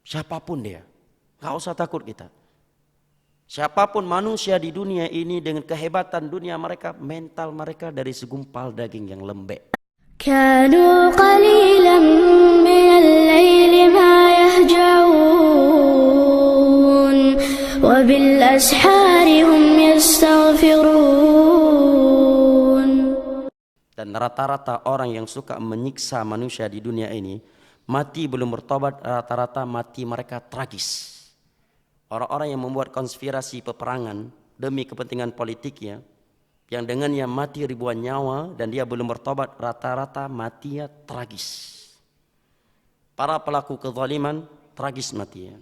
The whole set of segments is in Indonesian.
Siapapun dia, nggak usah takut kita. Siapapun manusia di dunia ini dengan kehebatan dunia mereka, mental mereka dari segumpal daging yang lembek. كانوا قليلا من الليل ما يهجعون وبالأسحار هم يستغفرون. Dan rata-rata orang yang suka menyiksa manusia di dunia ini, mati belum bertobat, rata-rata mati mereka tragis. Orang-orang yang membuat konspirasi peperangan demi kepentingan politiknya, yang dengannya mati ribuan nyawa dan dia belum bertobat, rata-rata matinya tragis. Para pelaku kezaliman tragis matinya.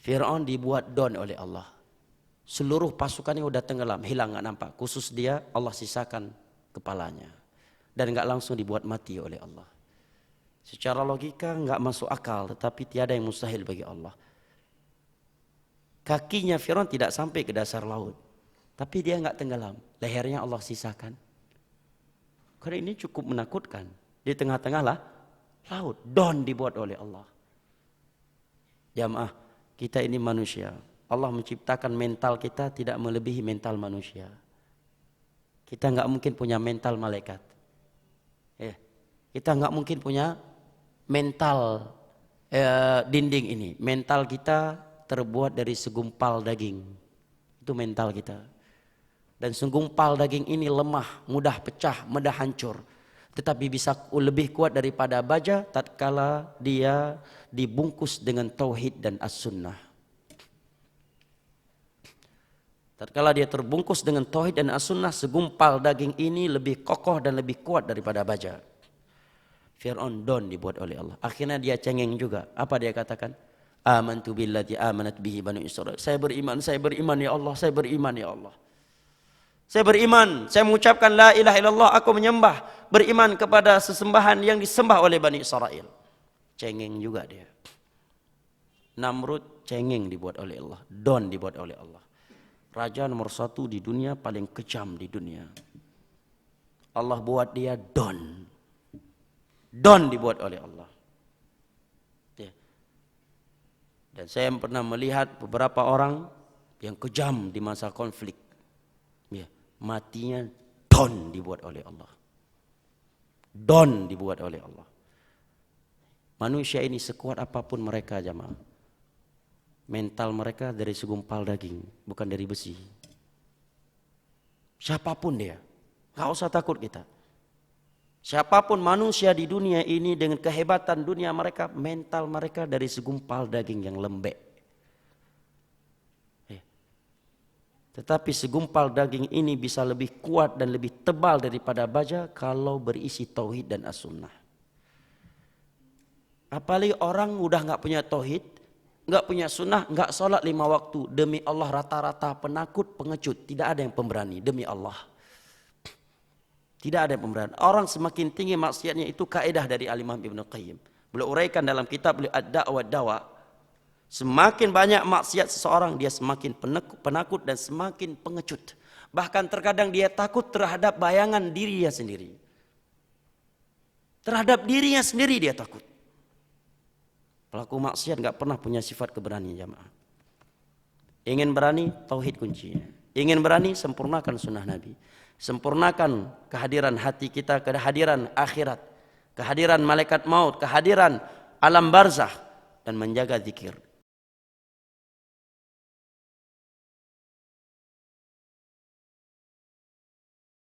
Fir'aun dibuat don oleh Allah. Seluruh pasukannya udah tenggelam, hilang, nggak nampak. Khusus dia, Allah sisakan kepalanya. Dan nggak langsung dibuat mati oleh Allah. Secara logika nggak masuk akal, tetapi tiada yang mustahil bagi Allah. Kakinya Fir'aun tidak sampai ke dasar laut, tapi dia nggak tenggelam. Lehernya Allah sisakan. Karena ini cukup menakutkan. Di tengah-tengah lah laut, don dibuat oleh Allah. Jamaah, kita ini manusia. Allah menciptakan mental kita tidak melebihi mental manusia. Kita nggak mungkin punya mental malaikat. Kita nggak mungkin punya mental dinding ini. Mental kita terbuat dari segumpal daging. Itu mental kita. Dan segumpal daging ini lemah, mudah pecah, mudah hancur. Tetapi bisa lebih kuat daripada baja tatkala dia dibungkus dengan tauhid dan as-sunnah. Tatkala dia terbungkus dengan tauhid dan as-sunnah, segumpal daging ini lebih kokoh dan lebih kuat daripada baja. Fir'aun don dibuat oleh Allah. Akhirnya dia cengeng juga. Apa dia katakan? Amantu billati amanat bihi banu Israil. Saya beriman ya Allah, saya beriman ya Allah. Saya beriman, saya mengucapkan la ilaha illallah, aku menyembah, beriman kepada sesembahan yang disembah oleh Bani Israel. Cengeng juga dia. Namrud cengeng dibuat oleh Allah, don dibuat oleh Allah. Raja nomor 1 di dunia, paling kejam di dunia. Allah buat dia don. Don dibuat oleh Allah. Dan saya pernah melihat beberapa orang yang kejam di masa konflik. Matinya don dibuat oleh Allah. Don dibuat oleh Allah. Manusia ini sekuat apapun mereka, jamaah, mental mereka dari segumpal daging, bukan dari besi. Siapapun dia, gak usah takut kita. Siapapun manusia di dunia ini dengan kehebatan dunia mereka, mental mereka dari segumpal daging yang lembek. Tetapi segumpal daging ini bisa lebih kuat dan lebih tebal daripada baja kalau berisi tauhid dan as-sunnah. Apalagi orang udah gak punya tauhid, gak punya sunnah, gak sholat 5 waktu. Demi Allah rata-rata penakut, pengecut. Tidak ada yang pemberani, demi Allah. Tidak ada yang pemberani. Orang semakin tinggi maksiatnya, itu kaidah dari Al-Imam Ibnu Qayyim. Beliau uraikan dalam kitab beliau Ad-Da' wa Dawa. Semakin banyak maksiat seseorang, dia semakin penakut dan semakin pengecut. Bahkan terkadang dia takut terhadap bayangan dirinya sendiri. Terhadap dirinya sendiri dia takut. Pelaku maksiat gak pernah punya sifat keberanian, jamaah. Ingin berani, tauhid kuncinya. Ingin berani, sempurnakan sunnah Nabi. Sempurnakan kehadiran hati kita, kehadiran akhirat, kehadiran malaikat maut, kehadiran alam barzakh, dan menjaga zikir.